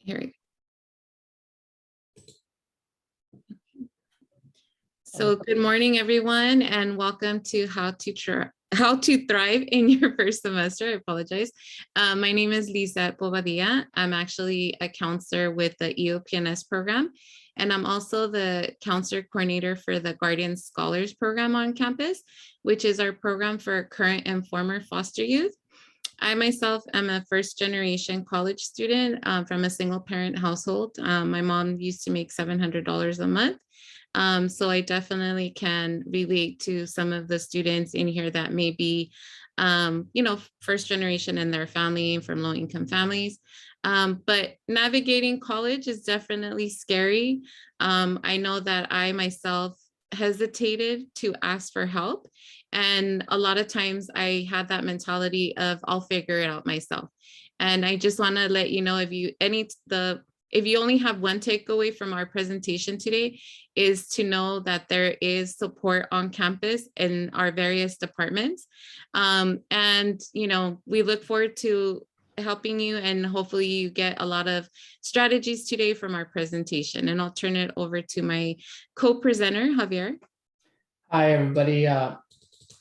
Here we go. So good morning, everyone, and welcome to How to Thrive in Your First Semester. I apologize. My name is Lisette Bobadilla. I'm actually a counselor with the EOPNS program, and I'm also the counselor coordinator for the Guardian Scholars program on campus, which is our program for current and former foster youth. I myself am a first generation college student from a single parent household. My mom used to make $700 a month. So I definitely can relate to some of the students in here that may be, first generation in their family from low income families. But navigating college is definitely scary. I know that I myself hesitated to ask for help. And a lot of times I had that mentality of I'll figure it out myself. And I just want to let you know, if you only have one takeaway from our presentation today, is to know that there is support on campus in our various departments. And we look forward to helping you, and hopefully you get a lot of strategies today from our presentation. And I'll turn it over to my co-presenter, Javier. Hi, everybody.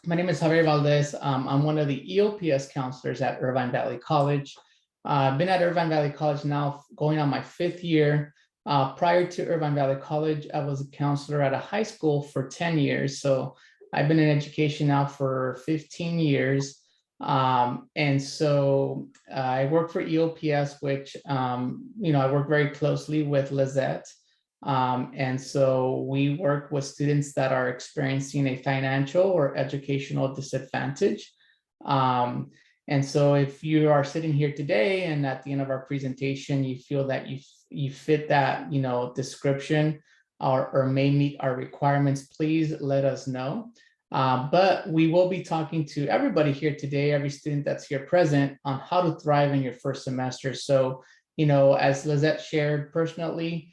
My name is Javier Valdez. I'm one of the EOPS counselors at Irvine Valley College. I've been at Irvine Valley College now going on my 5th year. Prior to Irvine Valley College, I was a counselor at a high school for 10 years. So I've been in education now for 15 years. And so I work for EOPS, which, I work very closely with Lisette. And so we work with students that are experiencing a financial or educational disadvantage. And so if you are sitting here today and at the end of our presentation, you feel that you fit that, description or may meet our requirements, please let us know. But we will be talking to everybody here today, every student that's here present, on how to thrive in your first semester. So, as Lisette shared personally,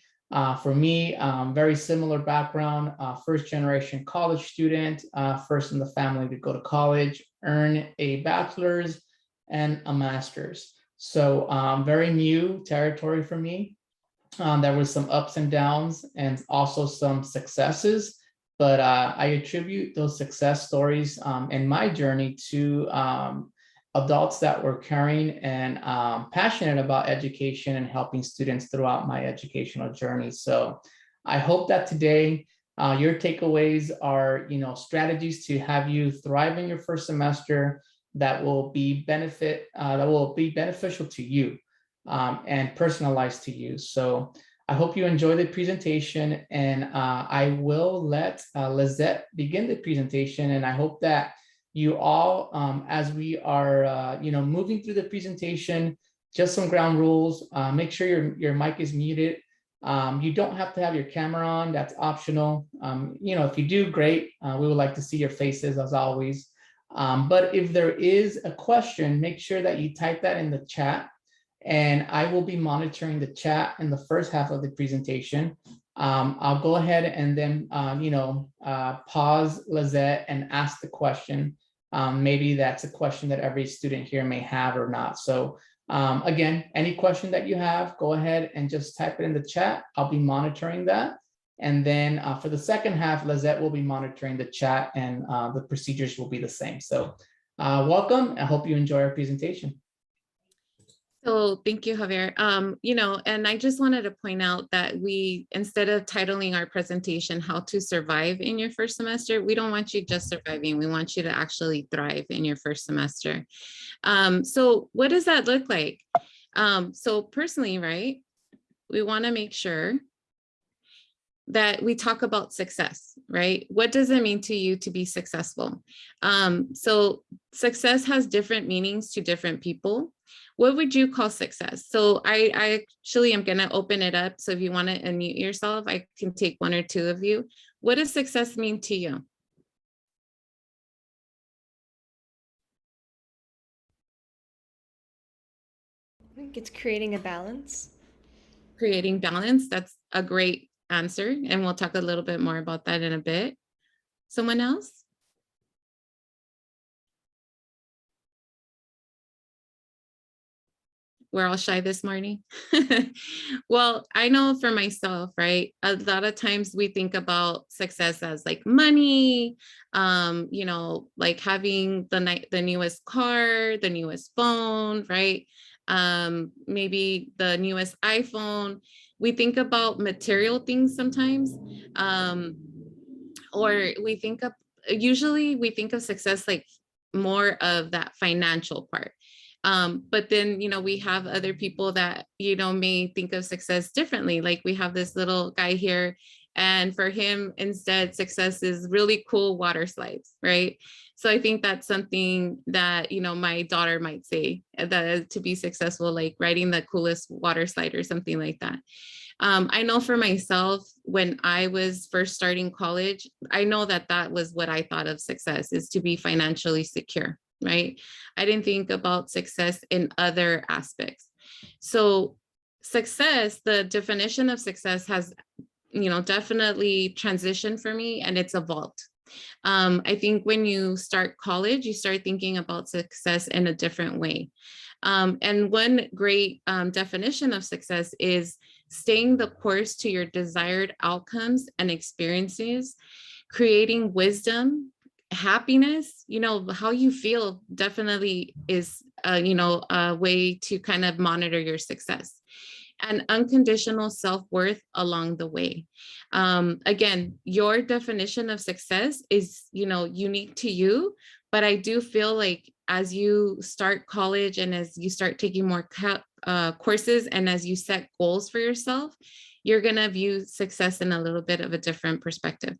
for me, very similar background, first generation college student, first in the family to go to college, earn a bachelor's and a master's. So very new territory for me. There was some ups and downs and also some successes, but I attribute those success stories in my journey to adults that were caring and passionate about education and helping students throughout my educational journey. So I hope that today your takeaways are, strategies to have you thrive in your first semester that will be beneficial to you and personalized to you. So I hope you enjoy the presentation, and I will let Lisette begin the presentation. And I hope that you all, as we are, moving through the presentation, just some ground rules. Make sure your mic is muted. You don't have to have your camera on. That's optional. If you do, great. We would like to see your faces as always. But if there is a question, make sure that you type that in the chat, and I will be monitoring the chat in the first half of the presentation. I'll go ahead and then, pause Lisette and ask the question. Maybe that's a question that every student here may have or not. So again, any question that you have, go ahead and just type it in the chat. I'll be monitoring that. And then for the second half, Lisette will be monitoring the chat, and the procedures will be the same. So welcome. I hope you enjoy our presentation. So thank you, Javier. And I just wanted to point out that we, instead of titling our presentation, How to Survive in Your First Semester, we don't want you just surviving. We want you to actually thrive in your first semester. So what does that look like? So personally, right, we want to make sure that we talk about success, right? What does it mean to you to be successful? So success has different meanings to different people. What would you call success? So I actually am going to open it up. So if you want to unmute yourself, I can take one or two of you. What does success mean to you? I think it's creating a balance. Creating balance. That's a great answer. And we'll talk a little bit more about that in a bit. Someone else? we're all shy this morning. Well, I know for myself, right? A lot of times we think about success as like money, like having the newest car, the newest phone, right? Maybe the newest iPhone. We think about material things sometimes, or usually we think of success like more of that financial part. But then, we have other people that, may think of success differently. Like we have this little guy here, and for him, instead, success is really cool water slides, right? So I think that's something that, my daughter might say that to be successful, like riding the coolest water slide or something like that. I know for myself, when I was first starting college, I know that that was what I thought of success, is to be financially secure, right? I didn't think about success in other aspects. So success, the definition of success has, definitely transitioned for me, and it's evolved. I think when you start college, you start thinking about success in a different way. And one great definition of success is staying the course to your desired outcomes and experiences, creating wisdom, happiness. How you feel definitely is, a way to kind of monitor your success, and unconditional self-worth along the way. Again, your definition of success is, unique to you, but I do feel like as you start college and as you start taking more courses and as you set goals for yourself, you're going to view success in a little bit of a different perspective.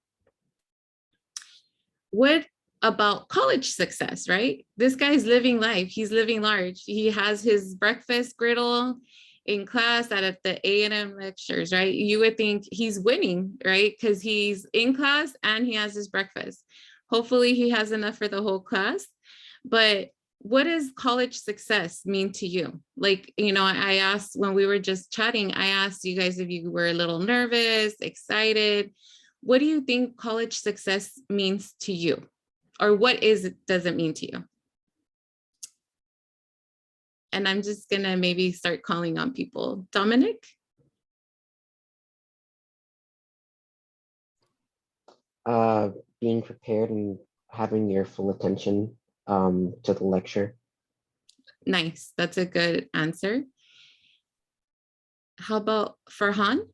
What about college success, right? This guy's living life. He's living large. He has his breakfast griddle in class at the A&M lectures, right? You would think he's winning, right? Because he's in class and he has his breakfast. Hopefully he has enough for the whole class. But what does college success mean to you? Like, I asked when we were just chatting, I asked you guys if you were a little nervous, excited. What do you think college success means to you? Or does it mean to you? And I'm just gonna maybe start calling on people. Dominic? Being prepared and having your full attention to the lecture. Nice, that's a good answer. How about Farhan?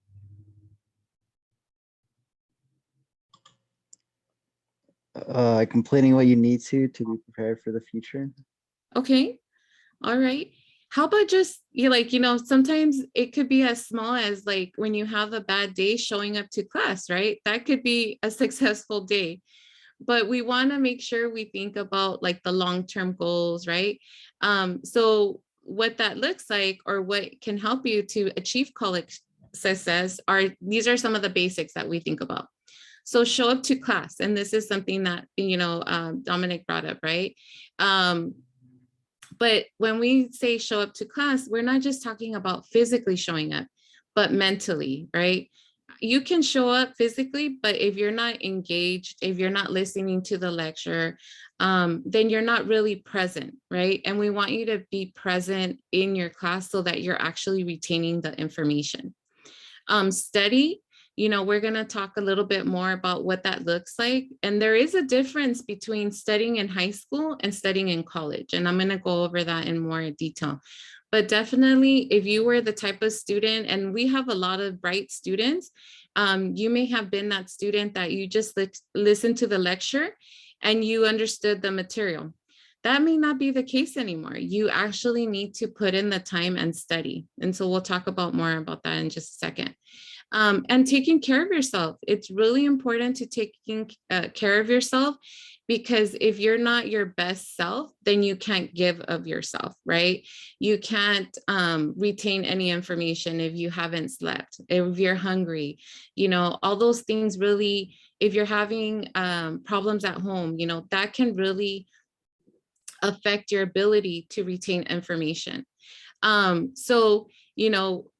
Completing what you need to be prepared for the future. Okay, all right. How about just, sometimes it could be as small as like when you have a bad day, showing up to class, right? That could be a successful day. But we want to make sure we think about like the long-term goals, right? So what that looks like, or what can help you to achieve college success, these are some of the basics that we think about. So show up to class. And this is something that, Dominic brought up, right? But when we say show up to class, we're not just talking about physically showing up, but mentally, right? You can show up physically, but if you're not engaged, if you're not listening to the lecture, then you're not really present, right? And we want you to be present in your class so that you're actually retaining the information. Study, we're going to talk a little bit more about what that looks like. And there is a difference between studying in high school and studying in college. And I'm going to go over that in more detail. But definitely, if you were the type of student, and we have a lot of bright students, you may have been that student that you just listened to the lecture and you understood the material. That may not be the case anymore. You actually need to put in the time and study. And so we'll talk about more about that in just a second. And taking care of yourself. It's really important to taking care of yourself, because if you're not your best self, then you can't give of yourself, right? You can't retain any information if you haven't slept, if you're hungry, all those things really, if you're having problems at home, that can really affect your ability to retain information. So,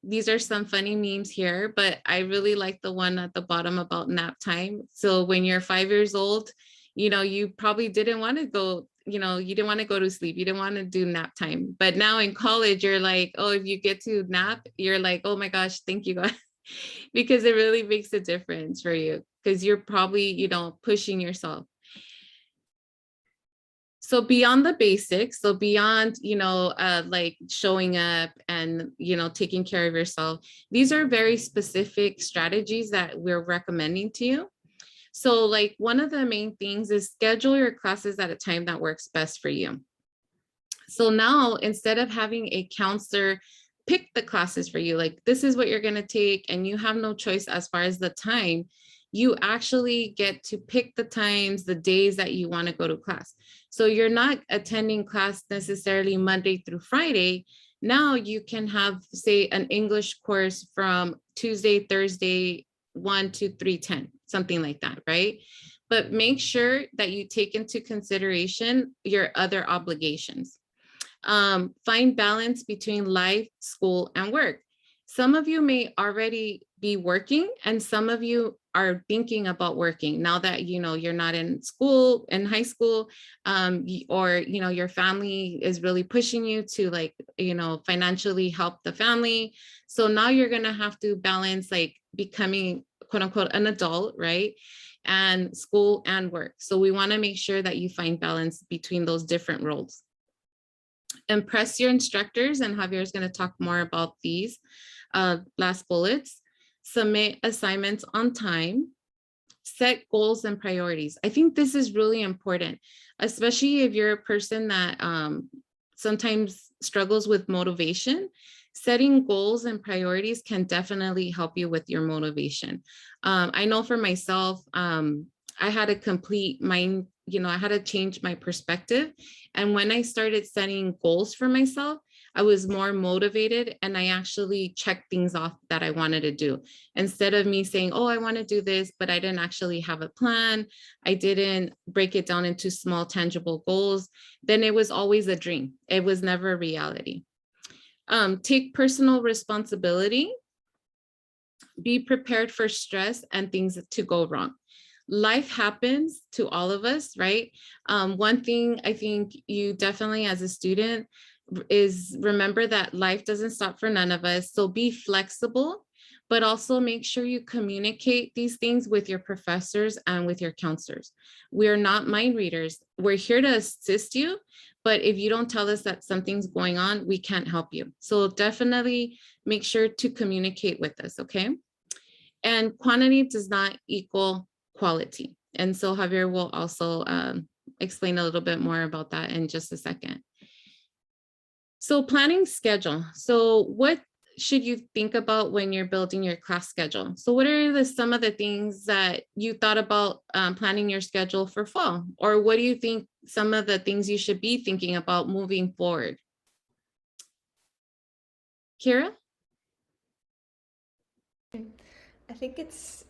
these are some funny memes here, but I really like the one at the bottom about nap time. So when you're 5 years old, you probably didn't want to go you didn't want to go to sleep. You didn't want to do nap time. But now in college, you're like, oh, if you get to nap, you're like, oh my gosh, thank you, God. Because it really makes a difference for you because you're probably, pushing yourself. So beyond the basics, so beyond, like showing up and, taking care of yourself, these are very specific strategies that we're recommending to you. So like one of the main things is schedule your classes at a time that works best for you. So now instead of having a counselor pick the classes for you, like this is what you're going to take and you have no choice as far as the time, you actually get to pick the times, the days that you want to go to class. So you're not attending class necessarily Monday through Friday. Now you can have, say, an English course from Tuesday, Thursday, 1 to 3:10, something like that, right? But make sure that you take into consideration your other obligations. Find balance between life, school, and work. Some of you may already be working and some of you are thinking about working now that you're not in school, in high school, or your family is really pushing you to like financially help the family. So now you're gonna have to balance like becoming quote unquote an adult, right? And school and work. So we want to make sure that you find balance between those different roles. Impress your instructors, and Javier is going to talk more about these last bullets. Submit assignments on time. Set goals and priorities. I think this is really important, especially if you're a person that sometimes struggles with motivation. Setting goals and priorities can definitely help you with your motivation. I know for myself, I had a complete mind, I had to change my perspective. And when I started setting goals for myself, I was more motivated and I actually checked things off that I wanted to do. Instead of me saying, oh, I want to do this, but I didn't actually have a plan. I didn't break it down into small, tangible goals. Then it was always a dream. It was never a reality. Take personal responsibility. Be prepared for stress and things to go wrong. Life happens to all of us, right? One thing I think you definitely as a student is remember that life doesn't stop for none of us. So be flexible, but also make sure you communicate these things with your professors and with your counselors. We are not mind readers. We're here to assist you, but if you don't tell us that something's going on, we can't help you. So definitely make sure to communicate with us, okay? And quantity does not equal quality. And so Javier will also explain a little bit more about that in just a second. So planning schedule. So what should you think about when you're building your class schedule? So what are some of the things that you thought about planning your schedule for fall? Or what do you think some of the things you should be thinking about moving forward? Kira? I think it's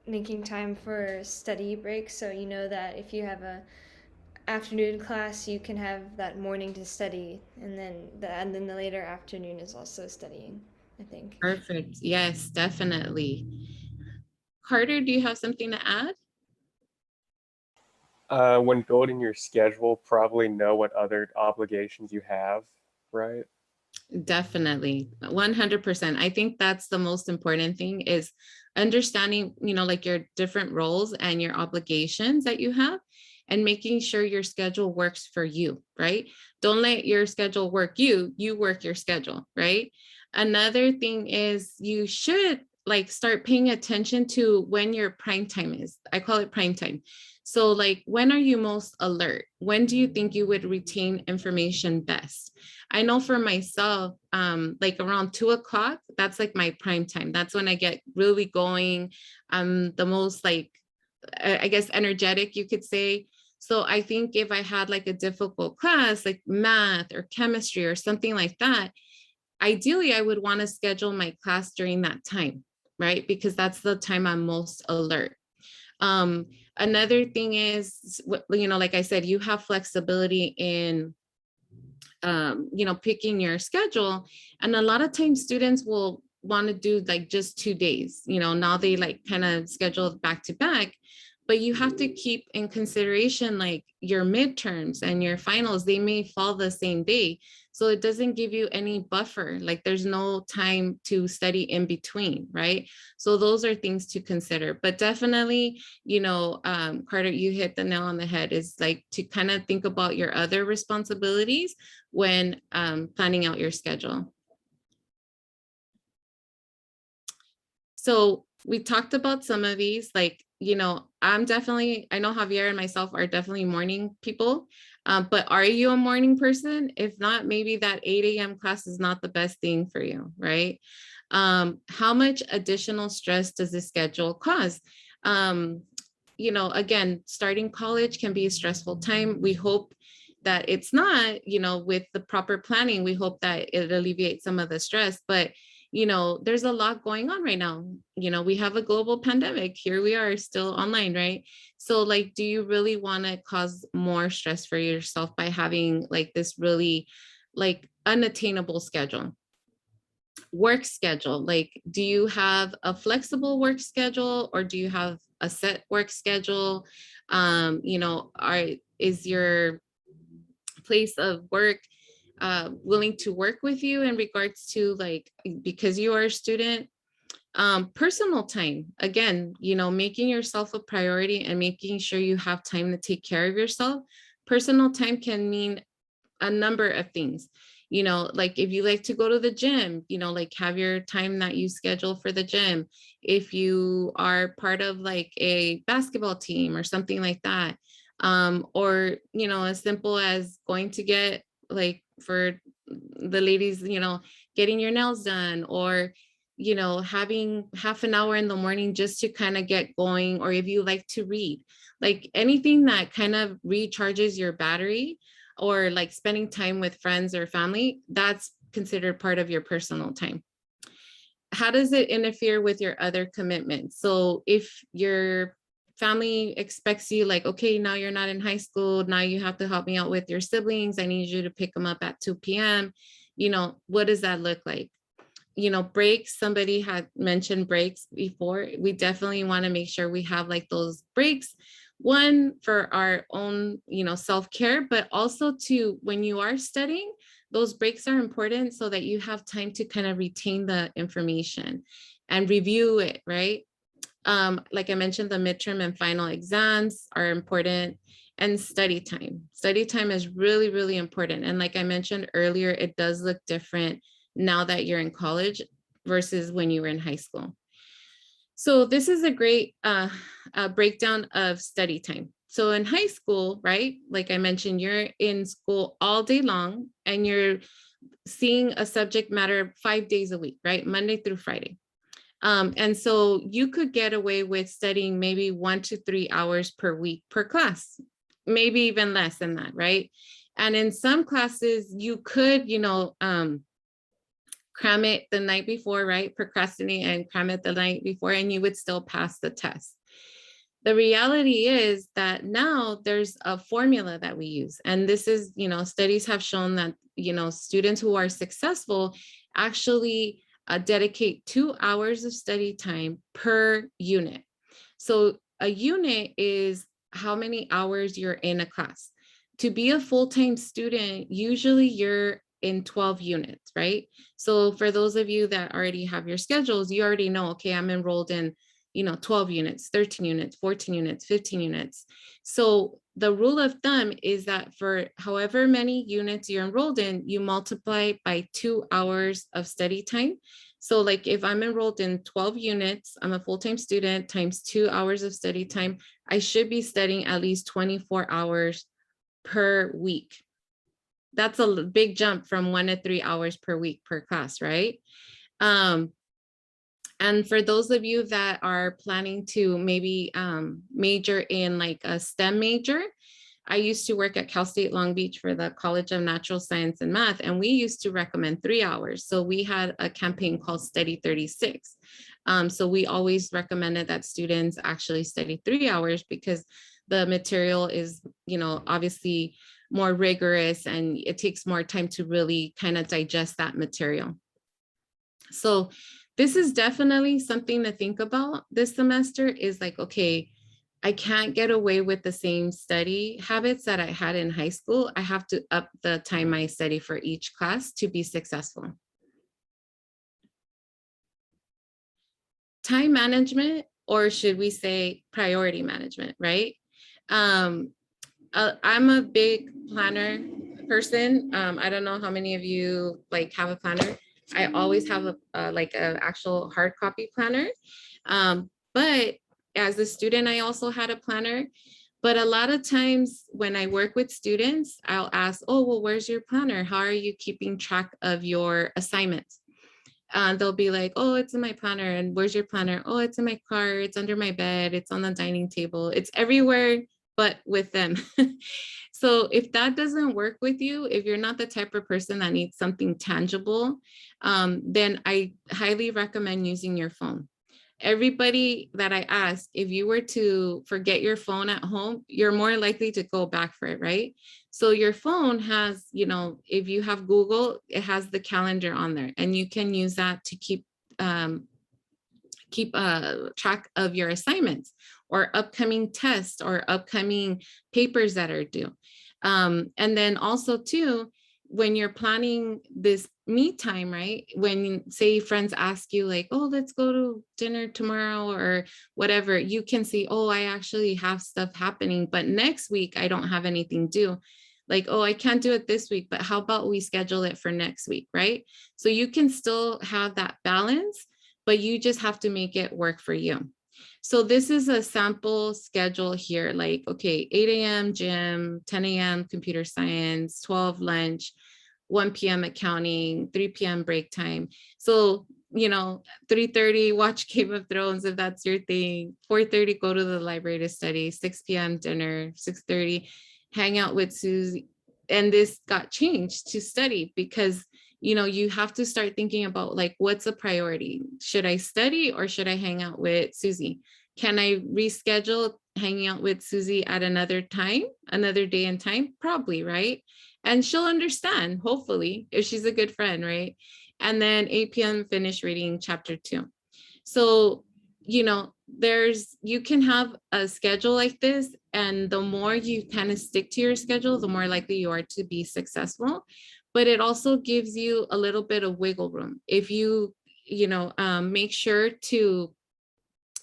making time for study breaks, so you know that if you have a afternoon class, you can have that morning to study, and then the later afternoon is also studying, I think. Perfect. Yes, definitely. Carter, do you have something to add? When building your schedule, probably know what other obligations you have, right? Definitely, 100%. I think that's the most important thing is understanding, like your different roles and your obligations that you have and making sure your schedule works for you, right? Don't let your schedule work you work your schedule, right? Another thing is you should like start paying attention to when your prime time is. I call it prime time. So like, when are you most alert? When do you think you would retain information best? I know for myself, like around 2 o'clock, that's like my prime time. That's when I get really going. I'm the most like, I guess, energetic, you could say. So I think if I had like a difficult class, like math or chemistry or something like that, ideally I would want to schedule my class during that time, right? Because that's the time I'm most alert. Another thing is, like I said, you have flexibility in, picking your schedule. And a lot of times students will want to do like just 2 days, now they like kind of schedule back to back. but you have to keep in consideration like your midterms and your finals, they may fall the same day. So it doesn't give you any buffer, like there's no time to study in between, right? So those are things to consider. But definitely, Carter, you hit the nail on the head, is like to kind of think about your other responsibilities when planning out your schedule. So we talked about some of these, like, I know Javier and myself are definitely morning people, but are you a morning person? If not, maybe that 8 a.m. class is not the best thing for you, right? How much additional stress does this schedule cause? Again, starting college can be a stressful time. We hope that it's not, with the proper planning, we hope that it alleviates some of the stress, but there's a lot going on right now. We have a global pandemic. Here we are still online, right? So like, do you really want to cause more stress for yourself by having like this really like unattainable schedule? Work schedule, like, do you have a flexible work schedule or do you have a set work schedule? Is your place of work willing to work with you in regards to like, because you are a student? Personal time, again, making yourself a priority and making sure you have time to take care of yourself. Personal time can mean a number of things. Like if you like to go to the gym, like have your time that you schedule for the gym. If you are part of like a basketball team or something like that, or as simple as going to get, like for the ladies, getting your nails done, or having half an hour in the morning just to kind of get going. Or if you like to read, like anything that kind of recharges your battery, or like spending time with friends or family, that's considered part of your personal time. How does it interfere with your other commitments? So if your family expects you, like, okay, now you're not in high school, now you have to help me out with your siblings, I need you to pick them up at 2 p.m. What does that look like? Breaks, somebody had mentioned breaks before. We definitely want to make sure we have like those breaks, one for our own, self-care, but also to, when you are studying, those breaks are important so that you have time to kind of retain the information and review it, right? Like I mentioned, the midterm and final exams are important, and study time. Study time is really, really important. And like I mentioned earlier, it does look different now that you're in college versus when you were in high school. So this is a great breakdown of study time. So in high school, right, like I mentioned, you're in school all day long and you're seeing a subject matter 5 days a week, right? Monday through Friday. And so you could get away with studying maybe 1 to 3 hours per week per class, maybe even less than that, right? And in some classes, you could, cram it the night before, right? Procrastinate and cram it the night before, and you would still pass the test. The reality is that now there's a formula that we use. And this is, studies have shown that, students who are successful actually dedicate 2 hours of study time per unit. So a unit is how many hours you're in a class. To be a full-time student, usually you're in 12 units, right? So for those of you that already have your schedules, you already know, okay, I'm enrolled in, 12 units, 13 units, 14 units, 15 units. So the rule of thumb is that for however many units you're enrolled in, you multiply by 2 hours of study time. So like if I'm enrolled in 12 units, I'm a full-time student, times 2 hours of study time, I should be studying at least 24 hours per week. That's a big jump from 1 to 3 hours per week per class, right? And for those of you that are planning to maybe major in like a STEM major, I used to work at Cal State Long Beach for the College of Natural Science and Math, and we used to recommend 3 hours. So we had a campaign called Study 36. So we always recommended that students actually study 3 hours because the material is, obviously more rigorous and it takes more time to really kind of digest that material. So this is definitely something to think about this semester, is like, okay, I can't get away with the same study habits that I had in high school. I have to up the time I study for each class to be successful. Time management, or should we say priority management, right? I'm a big planner person. I don't know how many of you like have a planner. I always have a like an actual hard copy planner. But as a student, I also had a planner. But a lot of times when I work with students, I'll ask, oh, well, where's your planner? How are you keeping track of your assignments? They'll be like, oh, it's in my planner. And where's your planner? Oh, it's in my car. It's under my bed. It's on the dining table. It's everywhere but with them. So if that doesn't work with you, if you're not the type of person that needs something tangible, then I highly recommend using your phone. Everybody that I ask, if you were to forget your phone at home, you're more likely to go back for it, right? So your phone has, you know, if you have Google, it has the calendar on there, and you can use that to keep track of your assignments or upcoming tests or upcoming papers that are due. And then also too, when you're planning this me time, right? When say friends ask you like, oh, let's go to dinner tomorrow or whatever, you can see, oh, I actually have stuff happening, but next week I don't have anything due. Like, oh, I can't do it this week, but how about we schedule it for next week, right? So you can still have that balance, but you just have to make it work for you. So this is a sample schedule here, like, okay, 8 a.m. gym, 10 a.m. computer science, 12 lunch, 1 p.m. accounting, 3 p.m. break time. So, you know, 3:30, watch Game of Thrones if that's your thing. 4:30, go to the library to study. 6 p.m. dinner, 6:30, hang out with Susie. And this got changed to study because, you know, you have to start thinking about like, what's a priority? Should I study or should I hang out with Susie? Can I reschedule hanging out with Susie at another time, another day and time? Probably, right? And she'll understand, hopefully, if she's a good friend, right? And then 8 p.m. finish reading chapter 2. So, you know, you can have a schedule like this, and the more you kind of stick to your schedule, the more likely you are to be successful. But it also gives you a little bit of wiggle room. If you, make sure to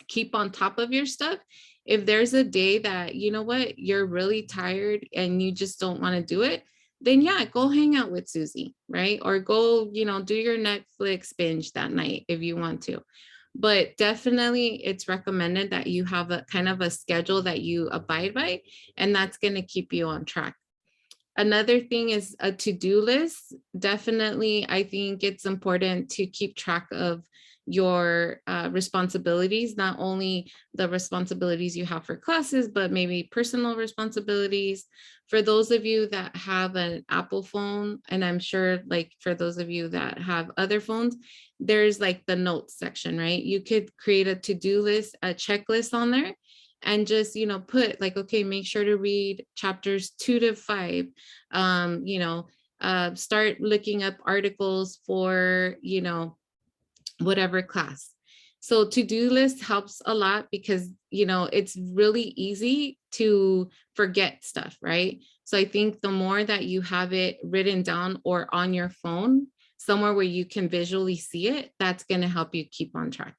keep on top of your stuff. If there's a day that, you know what, you're really tired and you just don't want to do it, then yeah, go hang out with Susie, right? Or go, do your Netflix binge that night if you want to. But definitely it's recommended that you have a kind of a schedule that you abide by, and that's going to keep you on track. Another thing is a to-do list. Definitely, I think it's important to keep track of your responsibilities, not only the responsibilities you have for classes, but maybe personal responsibilities. For those of you that have an Apple phone, and I'm sure like for those of you that have other phones, there's like the notes section, right? You could create a to-do list, a checklist on there, and just, put like, okay, make sure to read chapters 2 to 5, start looking up articles for, whatever class. So to-do list helps a lot because, it's really easy to forget stuff, right? So I think the more that you have it written down or on your phone, somewhere where you can visually see it, that's going to help you keep on track.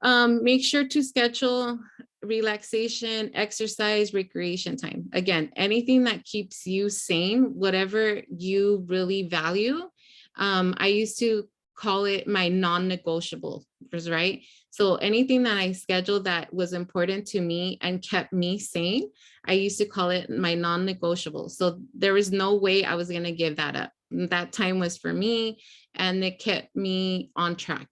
Make sure to schedule relaxation, exercise, recreation time. Again, anything that keeps you sane, whatever you really value. I used to call it my non-negotiables, right? So anything that I scheduled that was important to me and kept me sane, I used to call it my non-negotiable. So there was no way I was going to give that up. That time was for me, and it kept me on track.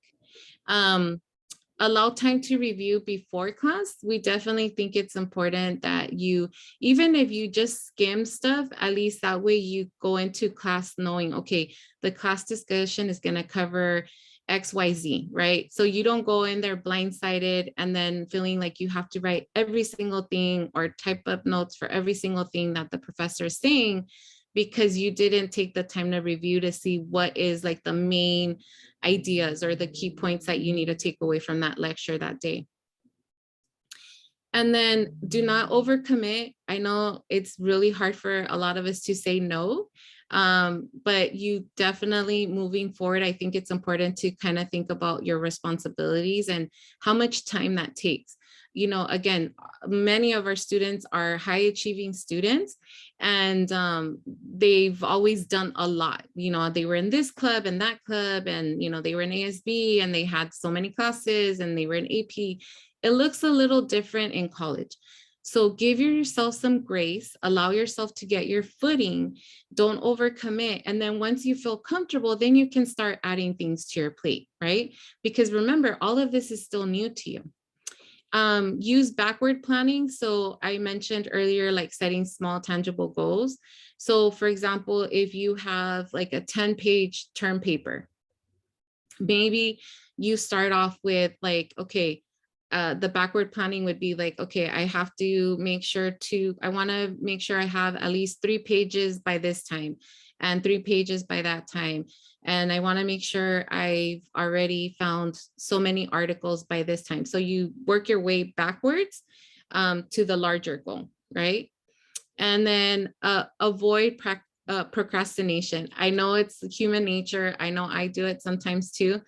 Allow time to review before class. We definitely think it's important that you, even if you just skim stuff, at least that way you go into class knowing, okay, the class discussion is going to cover XYZ, right? So you don't go in there blindsided and then feeling like you have to write every single thing or type up notes for every single thing that the professor is saying, because you didn't take the time to review to see what is like the main ideas or the key points that you need to take away from that lecture that day. And then do not overcommit. I know it's really hard for a lot of us to say no, but you definitely, moving forward, I think it's important to kind of think about your responsibilities and how much time that takes. You know, again, many of our students are high achieving students, and they've always done a lot. You know, they were in this club and that club, and, you know, they were in ASB and they had so many classes, and they were in AP. It looks a little different in college. So give yourself some grace, allow yourself to get your footing, don't overcommit. And then once you feel comfortable, then you can start adding things to your plate, right? Because remember, all of this is still new to you. Use backward planning. So I mentioned earlier, like setting small tangible goals. So for example, if you have like a 10-page term paper, maybe you start off with like, okay, the backward planning would be like, okay, I have to make sure I want to make sure I have at least 3 pages by this time and 3 pages by that time. And I want to make sure I've already found so many articles by this time. So you work your way backwards to the larger goal, right? And then avoid procrastination. I know it's human nature. I know I do it sometimes too.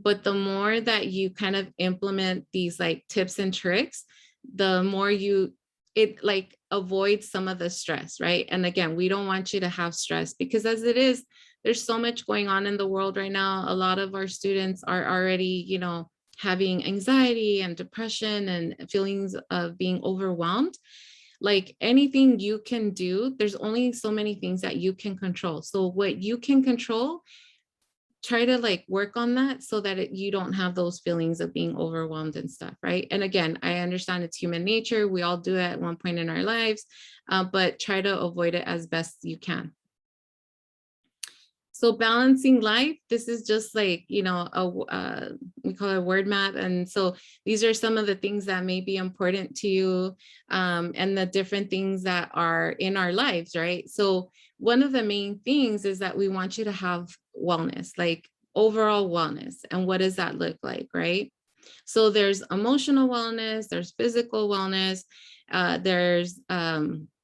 But the more that you kind of implement these like tips and tricks, the more it like avoids some of the stress, right? And again, we don't want you to have stress, because as it is, there's so much going on in the world right now. A lot of our students are already, you know, having anxiety and depression and feelings of being overwhelmed. Like anything you can do, there's only so many things that you can control. So what you can control, try to like work on that so that you don't have those feelings of being overwhelmed and stuff, right? And again, I understand it's human nature. We all do it at one point in our lives, but try to avoid it as best you can. So balancing life, this is just like, you know, we call it a word map. And so these are some of the things that may be important to you, and the different things that are in our lives, right? So one of the main things is that we want you to have wellness, like overall wellness. And what does that look like, right? So there's emotional wellness, there's physical wellness, there's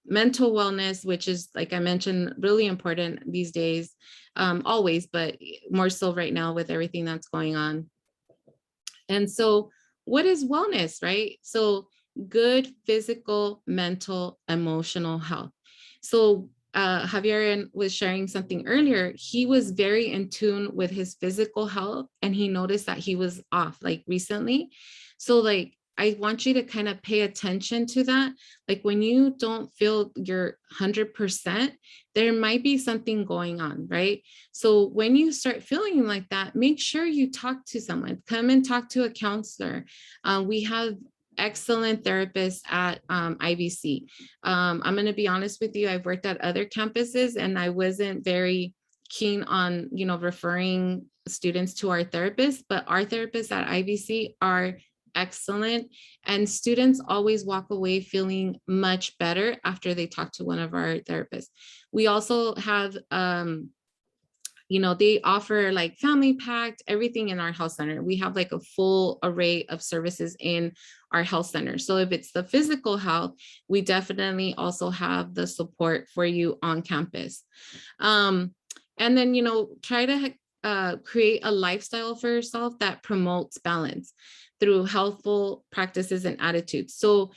mental wellness, which is, like I mentioned, really important these days, always, but more so right now with everything that's going on. And so what is wellness, right? So good physical, mental, emotional health. So Javier was sharing something earlier. He was very in tune with his physical health, and he noticed that he was off like recently. So like, I want you to kind of pay attention to that. Like when you don't feel you're 100%, there might be something going on, right? So when you start feeling like that, make sure you talk to someone, come and talk to a counselor. We have excellent therapists at IVC. I'm going to be honest with you. I've worked at other campuses and I wasn't very keen on, you know, referring students to our therapists, but our therapists at IVC are excellent, and students always walk away feeling much better after they talk to one of our therapists. We also have you know, they offer like family packed everything in our health center. We have like a full array of services in our health center. So if it's the physical health, we definitely also have the support for you on campus. And then, you know, try to create a lifestyle for yourself that promotes balance through healthful practices and attitudes. So,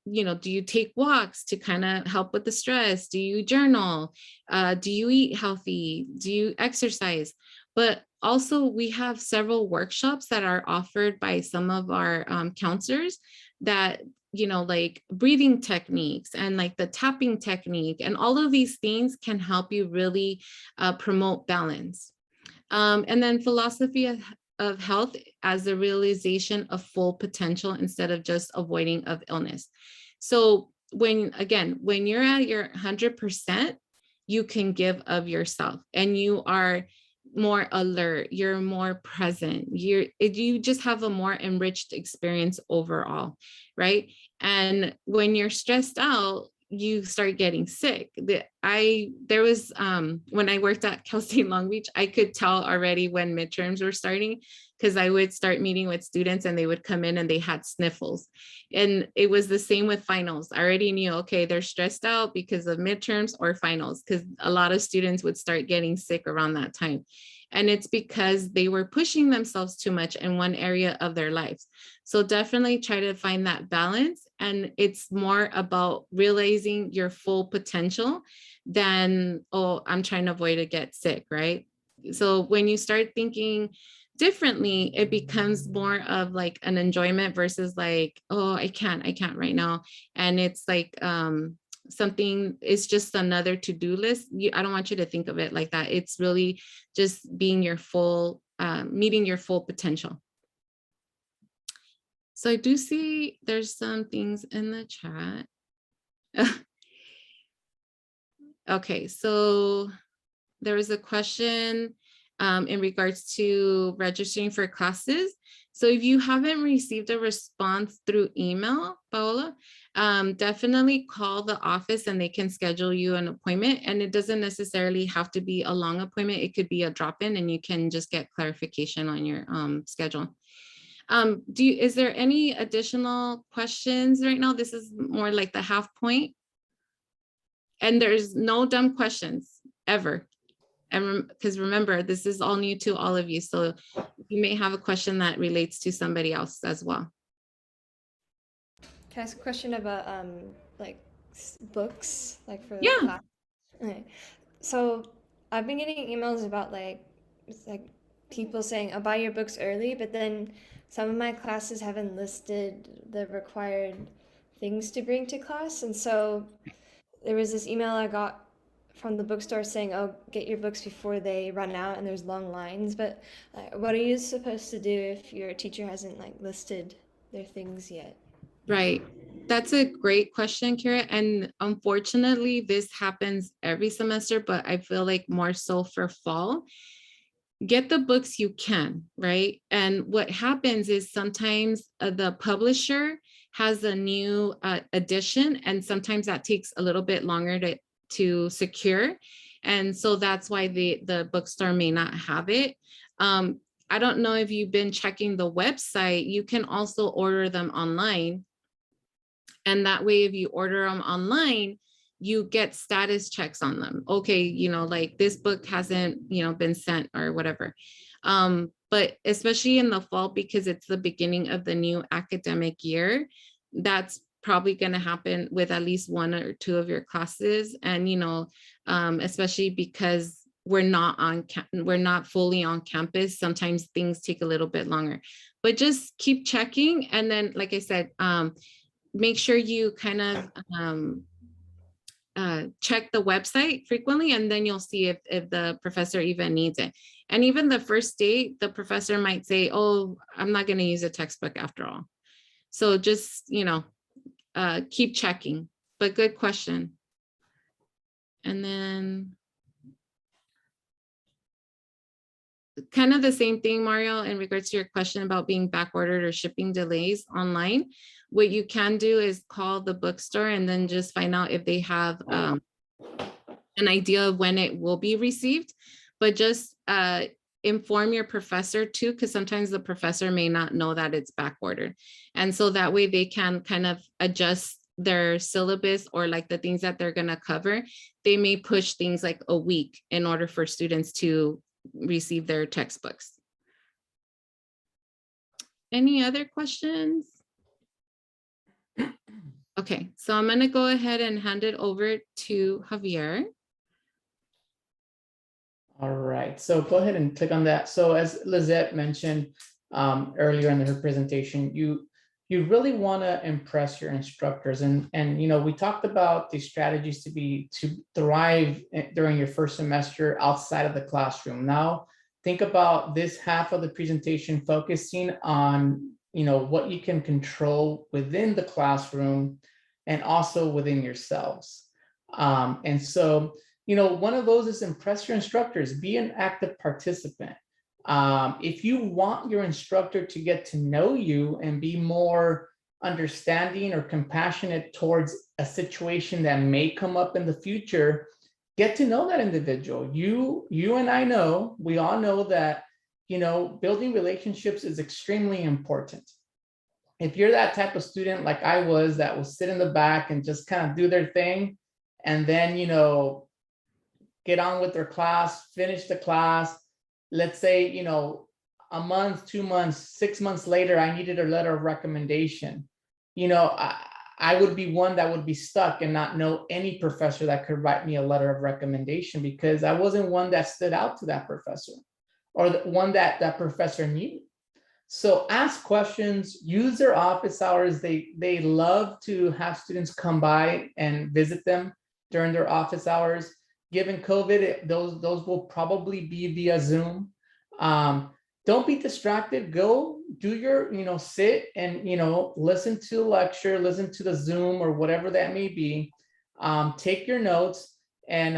you know, do you take walks to kind of help with the stress? Do you journal? Do you eat healthy? Do you exercise? But also we have several workshops that are offered by some of our counselors that, you know, like breathing techniques and like the tapping technique, and all of these things can help you really promote balance. And then philosophy of health as the realization of full potential instead of just avoiding of illness. So when you're at your 100%, you can give of yourself and you are more alert, you're more present, you just have a more enriched experience overall, right? And when you're stressed out, you start getting sick. There was when I worked at Cal State Long Beach, I could tell already when midterms were starting, because I would start meeting with students and they would come in and they had sniffles. And it was the same with finals. I already knew, okay, they're stressed out because of midterms or finals, because a lot of students would start getting sick around that time. And it's because they were pushing themselves too much in one area of their lives. So definitely try to find that balance. And it's more about realizing your full potential than, oh, I'm trying to avoid to get sick, right? So when you start thinking differently, it becomes more of like an enjoyment versus like, oh, I can't right now. And it's like, something is just another to-do list. I don't want you to think of it like that. It's really just being your full, meeting your full potential. So I do see there's some things in the chat. Okay, so there was a question in regards to registering for classes. So if you haven't received a response through email, Paola, definitely call the office and they can schedule you an appointment. And it doesn't necessarily have to be a long appointment. It could be a drop-in and you can just get clarification on your schedule. Is there any additional questions right now? This is more like the half point. And there's no dumb questions ever. And because remember, this is all new to all of you. So you may have a question that relates to somebody else as well. Can I ask a question about like books, like for the Yeah. class? Okay. So I've been getting emails about like people saying, "I'll buy your books early," but then some of my classes haven't listed the required things to bring to class, and so there was this email I got from the bookstore saying, "Oh, get your books before they run out," and there's long lines. But what are you supposed to do if your teacher hasn't like listed their things yet? Right. That's a great question, Kira. And unfortunately, this happens every semester, but I feel like more so for fall. Get the books you can, right? And what happens is sometimes the publisher has a new edition, and sometimes that takes a little bit longer to secure. And so that's why the bookstore may not have it. I don't know if you've been checking the website. You can also order them online. And that way, if you order them online, you get status checks on them. Okay, like this book hasn't, been sent or whatever. But especially in the fall, because it's the beginning of the new academic year, that's probably going to happen with at least one or two of your classes. And, especially because we're not fully on campus, sometimes things take a little bit longer, but just keep checking. And then, like I said, make sure you kind of check the website frequently, and then you'll see if the professor even needs it. And even the first day, the professor might say, "Oh, I'm not going to use a textbook after all." So just, keep checking, but good question. And then kind of the same thing, Mario, in regards to your question about being back ordered or shipping delays online. What you can do is call the bookstore and then just find out if they have an idea of when it will be received. But just inform your professor too, because sometimes the professor may not know that it's back ordered. And so that way they can kind of adjust their syllabus or like the things that they're going to cover. They may push things like a week in order for students to receive their textbooks. Any other questions? Okay, so I'm going to go ahead and hand it over to Javier. All right, so go ahead and click on that. So as Lizette mentioned earlier in her presentation, you really want to impress your instructors, and we talked about the strategies to thrive during your first semester outside of the classroom. Now think about this half of the presentation focusing on what you can control within the classroom and also within yourselves. And so one of those is impress your instructors, be an active participant. If you want your instructor to get to know you and be more understanding or compassionate towards a situation that may come up in the future, get to know that individual. You and I know, we all know that, building relationships is extremely important. If you're that type of student like I was, that will sit in the back and just kind of do their thing, and then, get on with their class, finish the class, let's say, a month, 2 months, 6 months later, I needed a letter of recommendation. I would be one that would be stuck and not know any professor that could write me a letter of recommendation, because I wasn't one that stood out to that professor, or the one that that professor knew. So ask questions, use their office hours. They love to have students come by and visit them during their office hours. Given COVID, those will probably be via Zoom. Don't be distracted. Go do your, sit and, listen to the lecture, listen to the Zoom or whatever that may be. Take your notes, and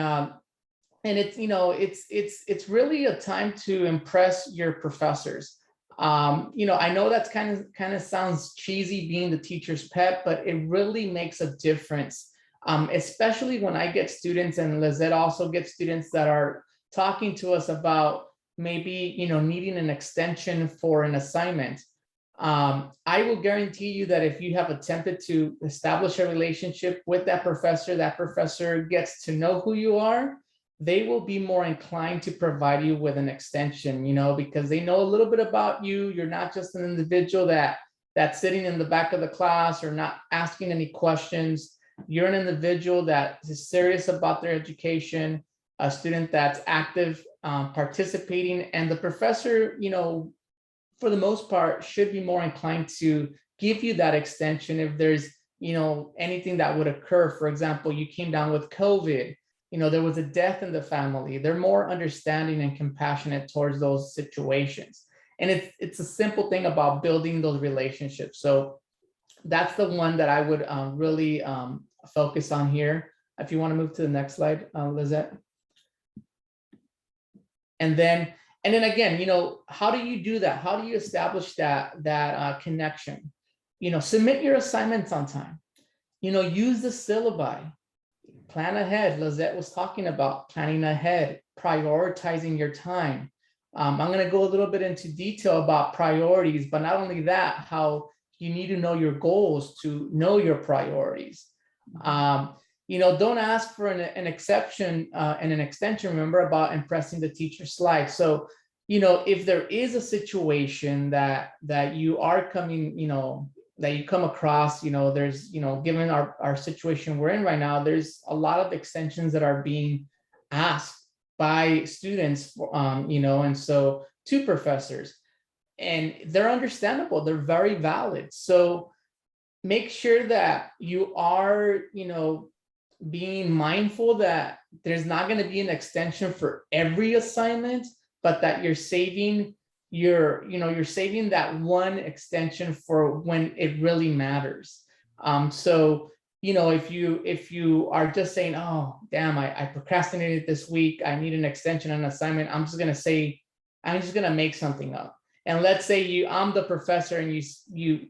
it's, it's really a time to impress your professors. I know that's kind of sounds cheesy, being the teacher's pet, but it really makes a difference. Especially when I get students, and Lizette also gets students that are talking to us about maybe, needing an extension for an assignment. I will guarantee you that if you have attempted to establish a relationship with that professor gets to know who you are, they will be more inclined to provide you with an extension, because they know a little bit about you. You're not just an individual that's sitting in the back of the class or not asking any questions. You're an individual that is serious about their education, a student that's active, participating, and the professor, for the most part, should be more inclined to give you that extension if there's, anything that would occur. For example, you came down with COVID, there was a death in the family. They're more understanding and compassionate towards those situations. And it's a simple thing about building those relationships. So that's the one that I would really focus on here. If you want to move to the next slide, Lizette. And then again, how do you do that? How do you establish that connection? Submit your assignments on time. Use the syllabi. Plan ahead. Lizette was talking about planning ahead, prioritizing your time. I'm going to go a little bit into detail about priorities, but not only that, how you need to know your goals to know your priorities. Don't ask for an exception and an extension. Remember about impressing the teacher's slide. So, if there is a situation that you are coming, that you come across, there's, given our situation we're in right now, there's a lot of extensions that are being asked by students, and so to professors, and they're understandable. They're very valid. So make sure that you are, being mindful that there's not going to be an extension for every assignment, but that you're saving you're saving that one extension for when it really matters. So, if you are just saying, oh, damn, I procrastinated this week, I need an extension on an assignment, I'm just going to make something up. And let's say I'm the professor, and you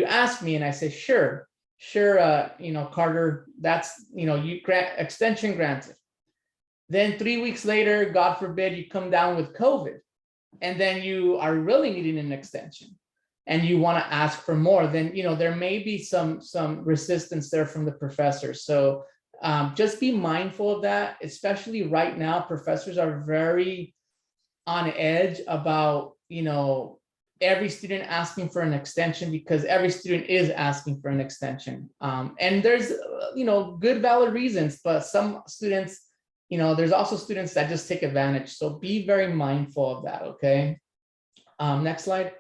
ask me, and I say, sure, Carter, that's, you grant extension granted. Then 3 weeks later, God forbid, you come down with COVID, and then you are really needing an extension, and you want to ask for more, then, there may be some resistance there from the professor. So just be mindful of that, especially right now. Professors are very on edge about, every student asking for an extension, because every student is asking for an extension. And there's, good, valid reasons, but some students, there's also students that just take advantage. So be very mindful of that, okay? Next slide.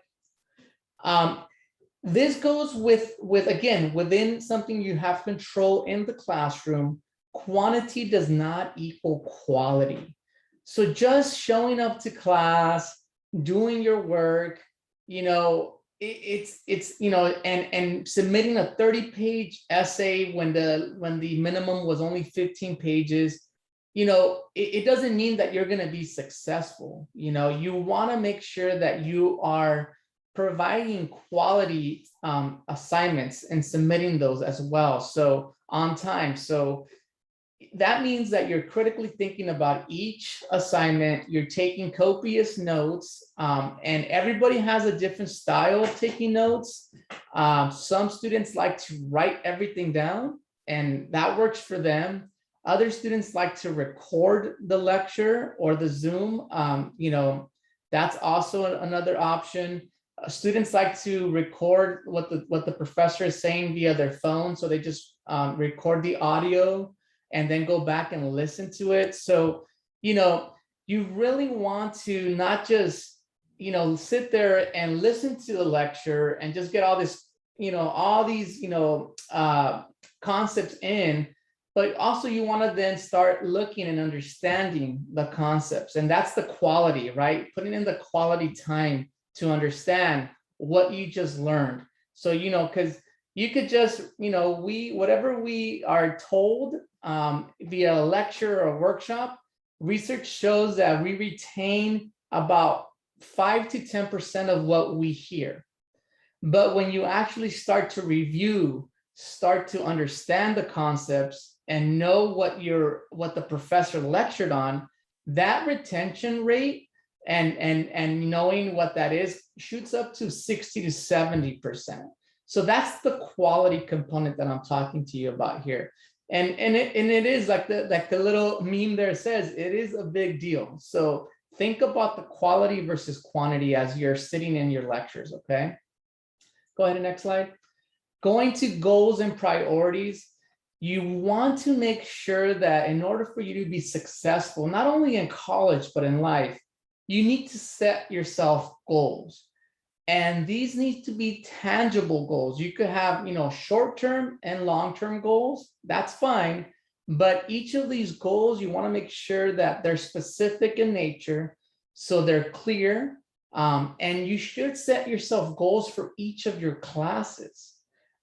This goes with again, within something you have control in the classroom. Quantity does not equal quality. So just showing up to class, doing your work, it's and submitting a 30-page essay when the minimum was only 15 pages, it doesn't mean that you're going to be successful. You want to make sure that you are providing quality assignments and submitting those as well. So on time. So that means that you're critically thinking about each assignment, you're taking copious notes, and everybody has a different style of taking notes. Some students like to write everything down, and that works for them. Other students like to record the lecture or the Zoom. That's also another option. Students like to record what the professor is saying via their phone, so they just record the audio and then go back and listen to it. So, you really want to not just, sit there and listen to the lecture and just get all this, all these, concepts in, but also you want to then start looking and understanding the concepts. And that's the quality, right? Putting in the quality time to understand what you just learned. So, because you could just, whatever we are told via a lecture or workshop, research shows that we retain about 5 to 10% of what we hear. But when you actually start to review, start to understand the concepts and know what the professor lectured on, that retention rate and knowing what that is shoots up to 60 to 70%. So that's the quality component that I'm talking to you about here. And it is like the little meme there says, it is a big deal. So think about the quality versus quantity as you're sitting in your lectures, okay? Go ahead and next slide. Going to goals and priorities, you want to make sure that in order for you to be successful, not only in college, but in life, you need to set yourself goals. And these need to be tangible goals. You could have, short-term and long-term goals. That's fine. But each of these goals, you want to make sure that they're specific in nature, so they're clear. And you should set yourself goals for each of your classes.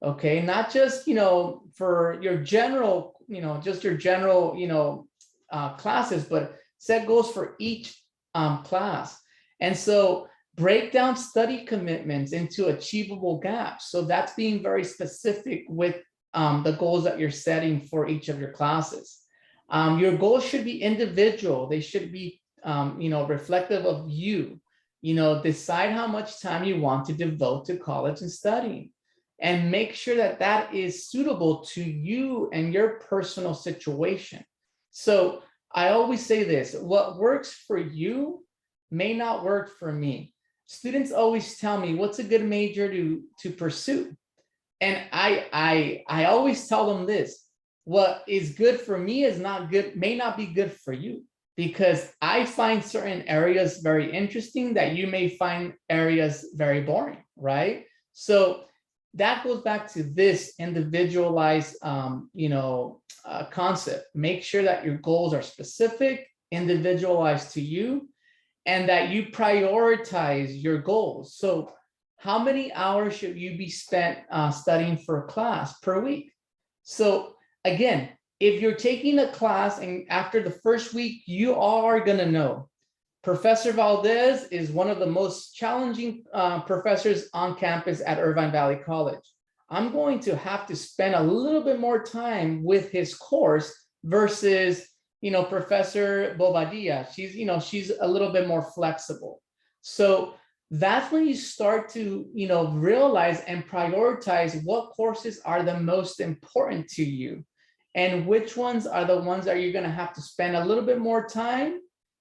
Okay, not just, for your general, just your general, classes, but set goals for each class. And so break down study commitments into achievable gaps. So that's being very specific with the goals that you're setting for each of your classes. Your goals should be individual. They should be, reflective of you. Decide how much time you want to devote to college and studying, and make sure that that is suitable to you and your personal situation. So I always say this, what works for you may not work for me. Students always tell me, what's a good major to pursue? And I always tell them this, what is good for me is not good, may not be good for you, because I find certain areas very interesting that you may find areas very boring, right? So that goes back to this individualized, concept. Make sure that your goals are specific, individualized to you, and that you prioritize your goals. So how many hours should you be spent studying for a class per week? So again, if you're taking a class and after the first week, you are gonna know Professor Valdez is one of the most challenging professors on campus at Irvine Valley College. I'm going to have to spend a little bit more time with his course versus, Professor Bobadilla. She's a little bit more flexible. So that's when you start to, realize and prioritize what courses are the most important to you, and which ones are the ones that you're going to have to spend a little bit more time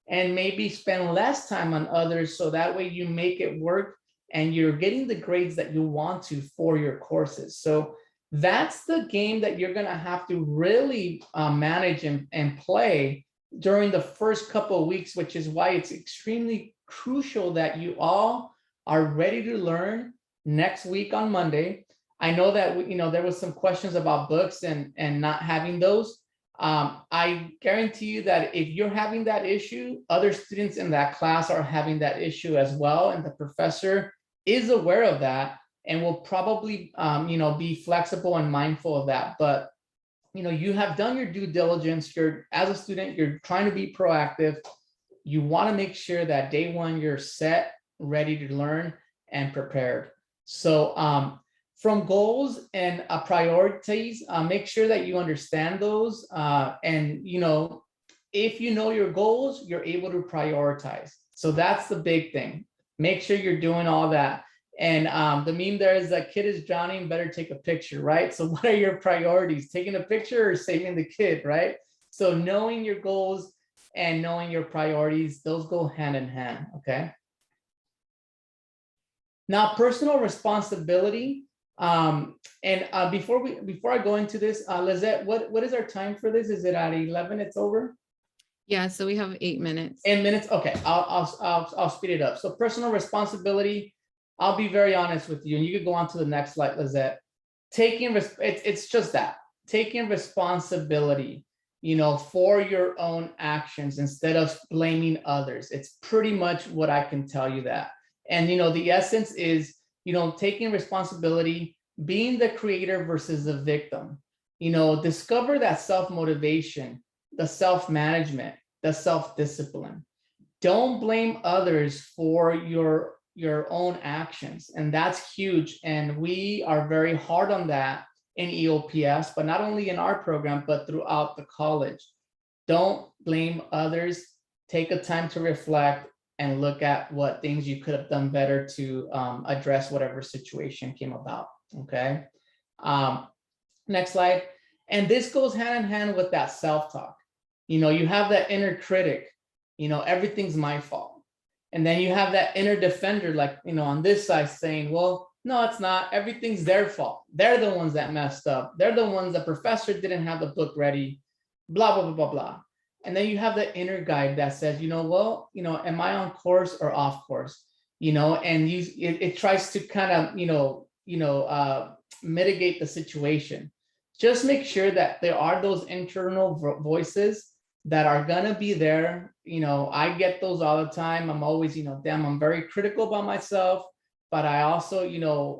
and maybe spend less time on others, so that way you make it work and you're getting the grades that you want to for your courses. So that's the game that you're going to have to really manage and play during the first couple of weeks, which is why it's extremely crucial that you all are ready to learn next week on Monday. I know that there was some questions about books and not having those. I guarantee you that if you're having that issue, other students in that class are having that issue as well, and the professor is aware of that and will probably be flexible and mindful of that. But you have done your due diligence. As a student, you're trying to be proactive. You want to make sure that day one you're set, ready to learn, and prepared. So from goals and priorities, make sure that you understand those. And, if you know your goals, you're able to prioritize. So that's the big thing. Make sure you're doing all that. And the meme there is that kid is drowning, better take a picture, right? So what are your priorities? Taking a picture or saving the kid, right? So knowing your goals and knowing your priorities, those go hand in hand, okay? Now, personal responsibility. Before I go into this, Lizette, what is our time for this? Is it at 11? It's over? Yeah, so we have 8 minutes. 8 minutes. Okay, I'll speed it up. So personal responsibility. I'll be very honest with you, and you could go on to the next slide, Lizette. It's just that, taking responsibility, for your own actions instead of blaming others. It's pretty much what I can tell you that. And, the essence is, taking responsibility, being the creator versus the victim, discover that self-motivation, the self-management, the self-discipline. Don't blame others for your own actions. And that's huge. And we are very hard on that in EOPS, but not only in our program, but throughout the college. Don't blame others. Take a time to reflect and look at what things you could have done better to address whatever situation came about, okay? Next slide. And this goes hand in hand with that self-talk. You have that inner critic, everything's my fault. And then you have that inner defender, like, on this side saying, well, no, it's not. Everything's their fault. They're the ones that messed up. They're the ones, the professor didn't have the book ready, blah, blah, blah, blah, blah. And then you have the inner guide that says, well, am I on course or off course? And it tries to kind of, mitigate the situation. Just make sure that there are those internal voices that are gonna be there. I get those all the time. I'm always, I'm very critical about myself, but I also,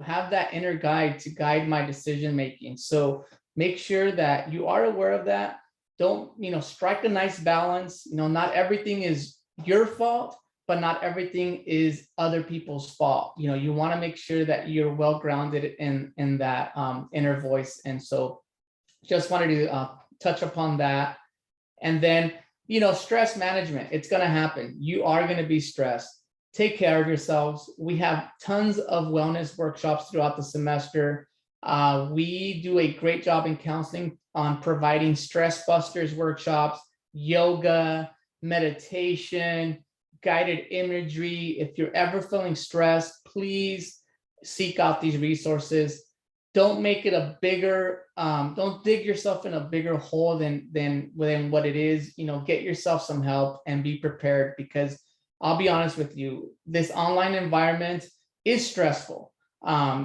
have that inner guide to guide my decision making. So make sure that you are aware of that. Don't, strike a nice balance. Not everything is your fault, but not everything is other people's fault. You want to make sure that you're well grounded in that inner voice. And so just wanted to touch upon that. And then, stress management, it's going to happen. You are going to be stressed. Take care of yourselves. We have tons of wellness workshops throughout the semester. We do a great job in counseling on providing stress busters workshops, yoga, meditation, guided imagery. If you're ever feeling stressed, please seek out these resources. Don't make it a bigger, don't dig yourself in a bigger hole than what it is. Get yourself some help and be prepared, because I'll be honest with you, this online environment is stressful.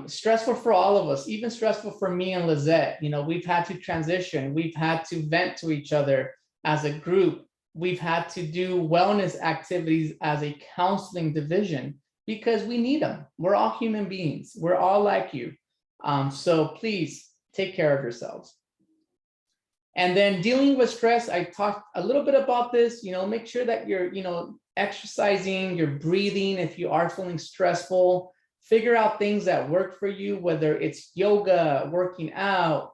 Stressful for all of us, even stressful for me and Lizette. We've had to transition. We've had to vent to each other as a group. We've had to do wellness activities as a counseling division because we need them. We're all human beings. We're all like you. So please take care of yourselves. And then dealing with stress, I talked a little bit about this. Make sure that you're, exercising, you're breathing. If you are feeling stressful, figure out things that work for you, whether it's yoga, working out,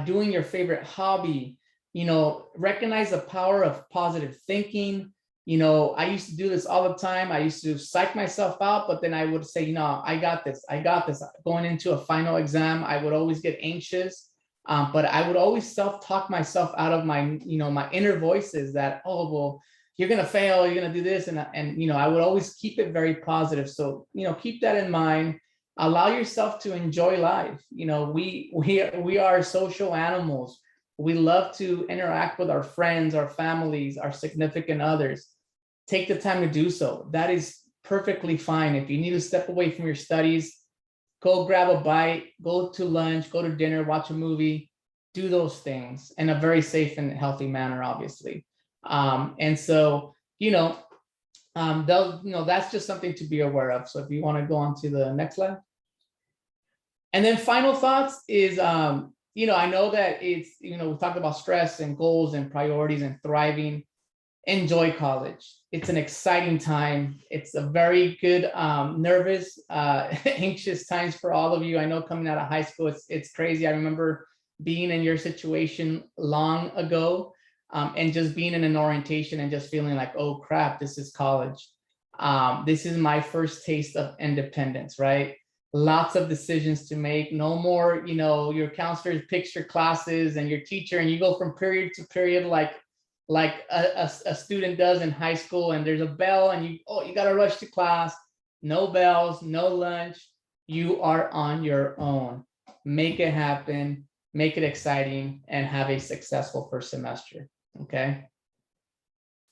doing your favorite hobby. Recognize the power of positive thinking. I used to do this all the time. I used to psych myself out, but then I would say, I got this. Going into a final exam, I would always get anxious, but I would always self-talk myself out of my, my inner voices that, oh, well, you're going to fail, you're going to do this. And I would always keep it very positive. So, keep that in mind. Allow yourself to enjoy life. We are social animals. We love to interact with our friends, our families, our significant others. Take the time to do so. That is perfectly fine. If you need to step away from your studies, go grab a bite, go to lunch, go to dinner, watch a movie, do those things in a very safe and healthy manner, obviously. And so, that's just something to be aware of. So if you want to go on to the next slide. And then final thoughts is, I know that it's, we talked about stress and goals and priorities and thriving. Enjoy college. it's an exciting time. It's a very good, nervous, anxious times for all of you. I know coming out of high school, it's crazy. I remember being in your situation long ago, and just being in an orientation and just feeling like, oh crap, this is college. This is my first taste of independence, right? Lots of decisions to make. No more, your counselors picks your classes and your teacher, and you go from period to period like a student does in high school, and there's a bell and you got to rush to class. No bells, no lunch. You are on your own. Make it happen, make it exciting, and have a successful first semester. Okay.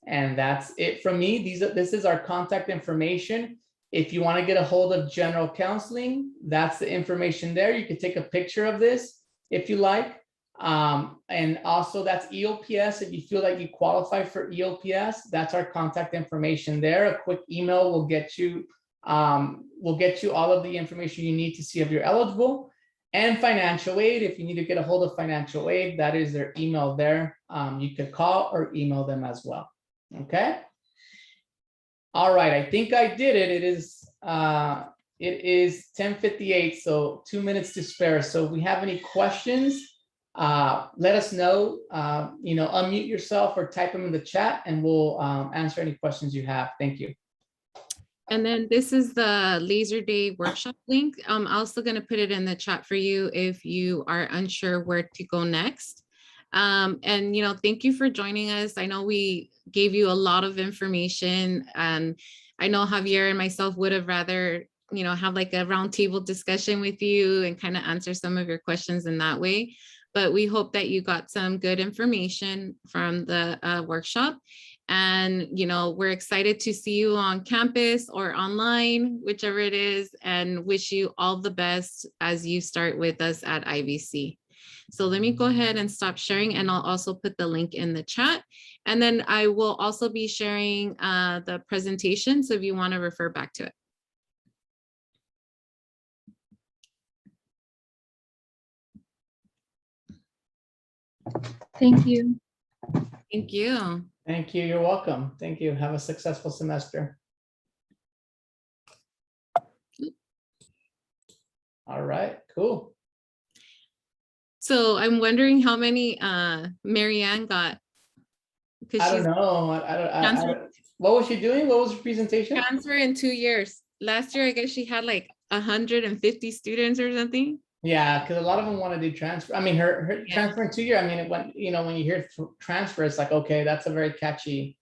And that's it from me. This is our contact information. If you want to get a hold of general counseling, that's the information there. You can take a picture of this if you like. And also that's EOPS. If you feel like you qualify for EOPS, that's our contact information there. A quick email will get you all of the information you need to see if you're eligible. And financial aid, if you need to get a hold of financial aid, that is their email there. You could call or email them as well. Okay. All right, I think I did it. It is 10:58, so 2 minutes to spare. So if we have any questions, let us know. Unmute yourself or type them in the chat, and we'll answer any questions you have. Thank you. And then this is the Laser Day workshop link. I'm also going to put it in the chat for you if you are unsure where to go next. And thank you for joining us. I know we gave you a lot of information, and I know Javier and myself would have rather, have like a roundtable discussion with you and kind of answer some of your questions in that way. But we hope that you got some good information from the workshop. And, we're excited to see you on campus or online, whichever it is, and wish you all the best as you start with us at IVC. So let me go ahead and stop sharing, and I'll also put the link in the chat. And then I will also be sharing the presentation, so if you want to refer back to it. Thank you. Thank you. Thank you. You're welcome. Thank you. Have a successful semester. All right, cool. So I'm wondering how many Marianne got. I don't know. What was she doing? What was her presentation? Transfer in 2 years. Last year, I guess she had like 150 students or something. Yeah, because a lot of them want to do transfer. I mean, her transfer in 2 years. I mean, when you hear transfer, it's like, okay, that's a very catchy,